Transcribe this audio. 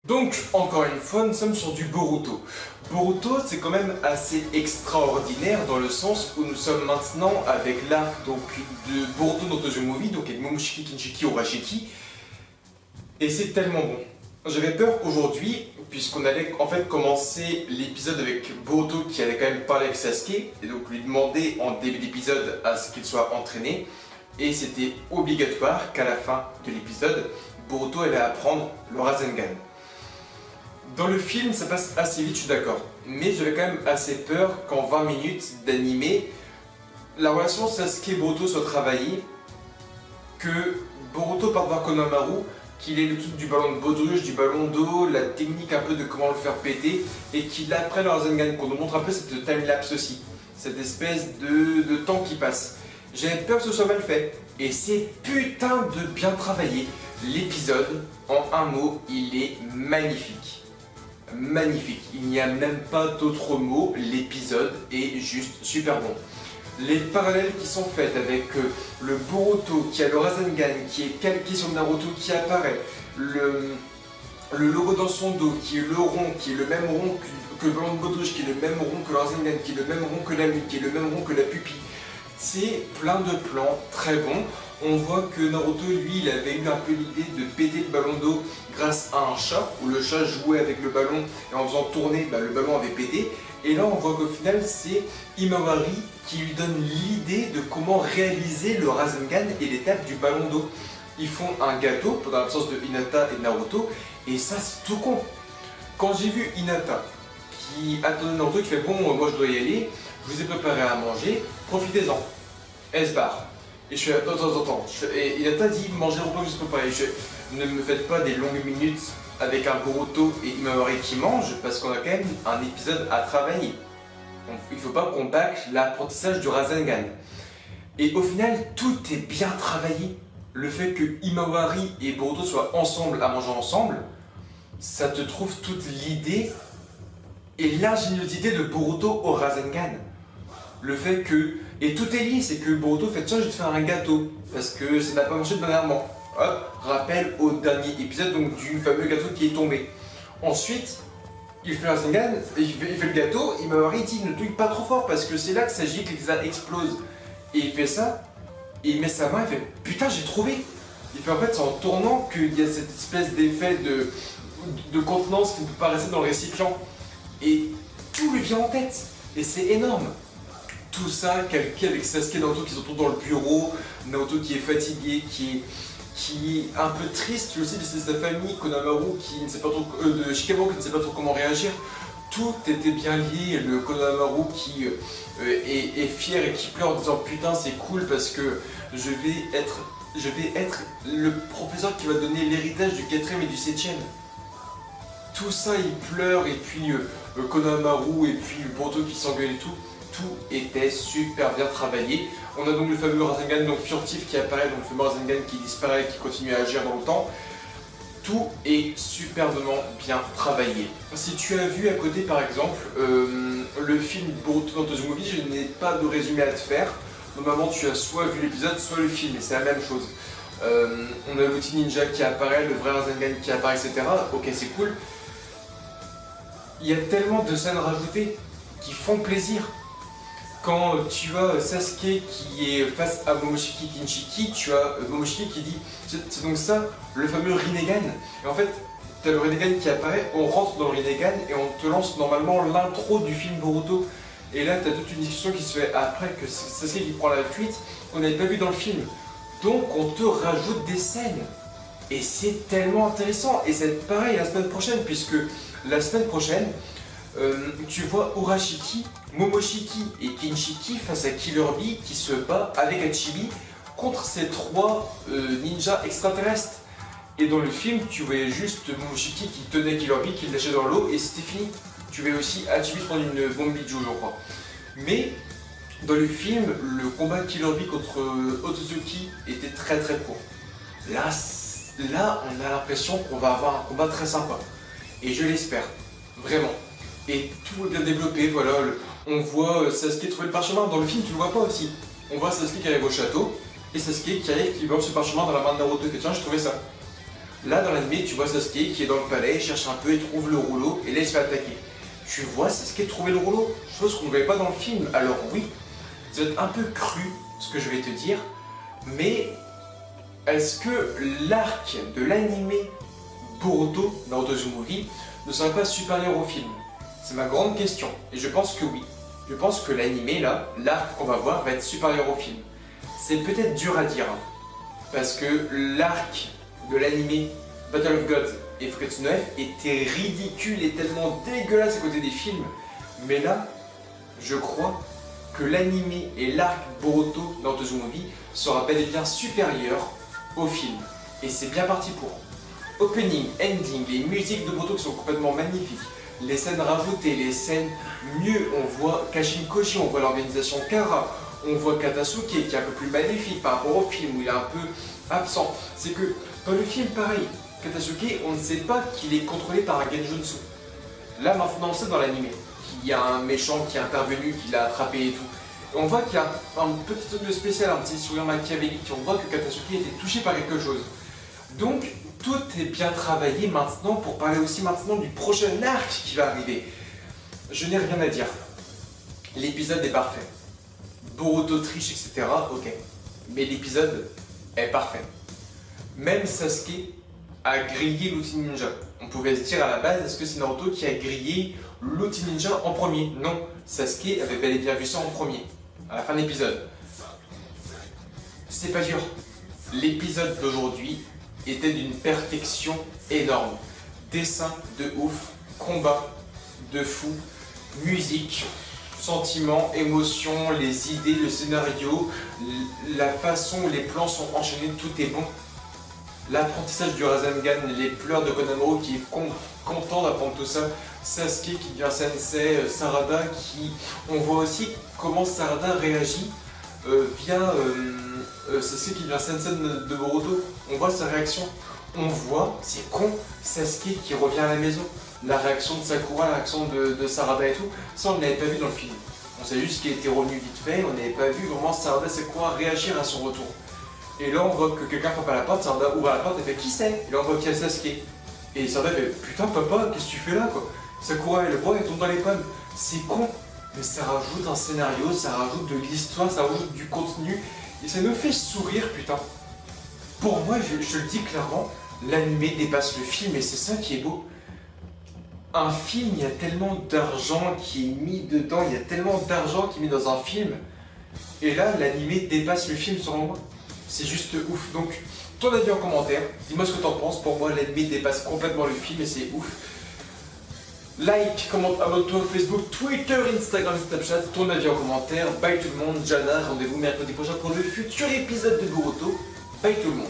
Donc, encore une fois, nous sommes sur du Boruto. Boruto, c'est quand même assez extraordinaire dans le sens où nous sommes maintenant avec l'arc de Boruto no Tojo Movie, donc avec Momoshiki, Kinshiki, Urashiki. Et c'est tellement bon. J'avais peur aujourd'hui, puisqu'on allait en fait commencer l'épisode avec Boruto qui allait quand même parler avec Sasuke, et donc lui demander en début d'épisode à ce qu'il soit entraîné. Et c'était obligatoire qu'à la fin de l'épisode, Boruto allait apprendre le Rasengan. Dans le film, ça passe assez vite, je suis d'accord. Mais j'avais quand même assez peur qu'en 20 minutes d'animé, la relation Sasuke-Boruto soit travaillée, que Boruto parte voir Konohamaru, qu'il ait le truc du ballon de baudruche, du ballon d'eau, la technique un peu de comment le faire péter, et qu'il apprenne le Rasengan, qu'on nous montre un peu cette time-lapse aussi, cette espèce de temps qui passe. J'avais peur que ce soit mal fait, et c'est putain de bien travaillé. L'épisode, en un mot, il est magnifique. Magnifique, il n'y a même pas d'autres mots, l'épisode est juste super bon. Les parallèles qui sont faites avec le Boruto qui a le Rasengan qui est calqué sur Naruto qui apparaît, le logo dans son dos qui est le rond, qui est le même rond que le ballon de baudruche, qui est le même rond que le Rasengan, qui est le même rond que la nuque, qui est le même rond que la pupille. C'est plein de plans très bons. On voit que Naruto, lui, il avait eu un peu l'idée de péter le ballon d'eau grâce à un chat, où le chat jouait avec le ballon et en faisant tourner, le ballon avait pété. Et là, on voit qu'au final, c'est Himawari qui lui donne l'idée de comment réaliser le Rasengan et l'étape du ballon d'eau. Ils font un gâteau pendant l'absence de Hinata et Naruto, et ça, c'est tout con. Quand j'ai vu Hinata qui attendait Naruto, qui fait « Bon, moi je dois y aller, je vous ai préparé à manger, profitez-en. » Elle se barre. Et je fais attends. Et Hinata dit mangez le repas que je vous ai préparé. Je fais, ne me faites pas des longues minutes avec un Boruto et Himawari qui mange parce qu'on a quand même un épisode à travailler. Il ne faut pas qu'on bâcle l'apprentissage du Rasengan. Et au final, tout est bien travaillé. Le fait que Himawari et Boruto soient ensemble à manger ensemble, ça te trouve toute l'idée et l'ingéniosité de Boruto au Rasengan. Le fait que... Et tout est lié, c'est que Boruto fait tiens, je vais te faire un gâteau, parce que ça n'a pas marché dernièrement. Hop, rappel au dernier épisode donc du fameux gâteau qui est tombé. Ensuite, il fait un Rasengan, il fait le gâteau, Himawari dit ne touille pas trop fort, parce que c'est là que ça gicle et que ça explose. Et il fait ça, et il met sa main, il fait putain, j'ai trouvé. Il fait en fait, c'est en tournant qu'il y a cette espèce d'effet de contenance qui ne peut pas rester dans le récipient. Et tout lui vient en tête, et c'est énorme. Tout ça calqué avec Sasuke et Naruto qui se retrouvent dans le bureau, Naruto qui est fatigué, qui est un peu triste, lui aussi de sa famille, Konohamaru qui ne sait pas trop, de Shikamaru qui ne sait pas trop comment réagir. Tout était bien lié, le Konohamaru qui est fier et qui pleure en disant putain c'est cool parce que je vais être le professeur qui va donner l'héritage du 4ème et du 7ème. Tout ça il pleure et puis Konohamaru et puis Boruto qui s'engueule et tout. Tout était super bien travaillé. On a donc le fameux Rasengan donc furtif qui apparaît, donc le fameux Rasengan qui disparaît et qui continue à agir dans le temps. Tout est superbement bien travaillé. Si tu as vu à côté par exemple le film Boruto no Tojo Movie, je n'ai pas de résumé à te faire. Normalement tu as soit vu l'épisode, soit le film, et c'est la même chose. On a l'outil ninja qui apparaît, le vrai Rasengan qui apparaît, etc. Ok, c'est cool. Il y a tellement de scènes rajoutées qui font plaisir. Quand tu as Sasuke qui est face à Momoshiki Kinshiki, tu as Momoshiki qui dit c'est donc ça le fameux Rinnegan. Et en fait, tu as le Rinnegan qui apparaît, on rentre dans le Rinnegan et on te lance normalement l'intro du film Boruto. Et là, tu as toute une discussion qui se fait après que Sasuke qui prend la fuite qu'on n'avait pas vu dans le film. Donc on te rajoute des scènes. Et c'est tellement intéressant. Et c'est pareil la semaine prochaine, puisque la semaine prochaine, tu vois Urashiki, Momoshiki et Kinshiki face à Killer Bee qui se bat avec Hachibi contre ces trois ninjas extraterrestres. Et dans le film, tu voyais juste Momoshiki qui tenait Killer Bee, qui le lâchait dans l'eau et c'était fini. Tu voyais aussi Hachibi prendre une bombe bijou, je crois. Mais dans le film, le combat de Killer Bee contre Otsutsuki était très très court. Là, on a l'impression qu'on va avoir un combat très sympa. Et je l'espère, vraiment. Et tout est bien développé, voilà, on voit Sasuke trouver le parchemin, dans le film tu le vois pas aussi. On voit Sasuke qui arrive au château, et Sasuke qui arrive, qui bloque ce parchemin dans la main de Naruto, et tiens j'ai trouvé ça. Là dans l'anime tu vois Sasuke qui est dans le palais, il cherche un peu, il trouve le rouleau et là il se fait attaquer. Tu vois Sasuke trouver le rouleau, chose qu'on ne voyait pas dans le film. Alors oui, ça va être un peu cru ce que je vais te dire, mais est-ce que l'arc de l'anime Boruto, Naruto Uzumaki, ne serait pas supérieur au film? C'est ma grande question, et je pense que oui. Je pense que l'anime là, l'arc qu'on va voir, va être supérieur au film. C'est peut-être dur à dire, hein, parce que l'arc de l'anime Battle of Gods et Fumetsu no F était ridicule et tellement dégueulasse à côté des films. Mais là, je crois que l'anime et l'arc Boruto Naruto Uzumaki sera bel et bien supérieur au film. Et c'est bien parti pour. Opening, ending, les musiques de Boruto qui sont complètement magnifiques. Les scènes rajoutées, les scènes mieux, on voit Kashin Koji, on voit l'organisation Kara, on voit Katasuke qui est un peu plus magnifique par rapport au film où il est un peu absent. C'est que dans le film, pareil, Katasuke, on ne sait pas qu'il est contrôlé par un Genjutsu. Là maintenant on sait dans l'anime qu'il y a un méchant qui est intervenu, qui l'a attrapé et tout. Et on voit qu'il y a un petit truc de spécial, un petit sourire machiavélique, on voit que Katasuke était touché par quelque chose. Donc tout est bien travaillé maintenant pour parler aussi maintenant du prochain arc qui va arriver. Je n'ai rien à dire. L'épisode est parfait. Boruto triche, etc. Ok. Mais l'épisode est parfait. Même Sasuke a grillé l'outil ninja. On pouvait se dire à la base, est-ce que c'est Naruto qui a grillé l'outil ninja en premier? Non. Sasuke avait bel et bien vu ça en premier. À la fin de l'épisode. C'est pas dur. L'épisode d'aujourd'hui était d'une perfection énorme. Dessin de ouf, combat de fou, musique, sentiments, émotions, les idées, le scénario, la façon où les plans sont enchaînés, tout est bon. L'apprentissage du Rasengan, les pleurs de Konohamaru qui est content d'apprendre tout ça, Sasuke qui devient sensei, Sarada qui... On voit aussi comment Sarada réagit via Sasuke qui devient sensei de Boruto. On voit sa réaction, on voit, c'est con, Sasuke qui revient à la maison. La réaction de Sakura, la réaction de Sarada et tout, ça on ne l'avait pas vu dans le film. On sait juste qu'il était revenu vite fait, on n'avait pas vu vraiment Sarada et Sakura réagir à son retour. Et là on voit que quelqu'un frappe à la porte, Sarada ouvre la porte et fait qui c'est? Et là on voit qu'il y a Sasuke. Et Sarada fait putain papa, qu'est-ce que tu fais là quoi? Sakura elle le voit, elle tombe dans les pommes. C'est con, mais ça rajoute un scénario, ça rajoute de l'histoire, ça rajoute du contenu. Et ça nous fait sourire putain. Pour moi, je le dis clairement, l'anime dépasse le film et c'est ça qui est beau. Un film, il y a tellement d'argent qui est mis dedans, il y a tellement d'argent qui est mis dans un film. Et là, l'anime dépasse le film selon moi. C'est juste ouf. Donc, ton avis en commentaire, dis-moi ce que t'en penses. Pour moi, l'anime dépasse complètement le film et c'est ouf. Like, commente, abonne-toi Facebook, Twitter, Instagram, Snapchat, ton avis en commentaire. Bye tout le monde, Jana, rendez-vous mercredi prochain pour le futur épisode de Boruto. Bye tout le monde.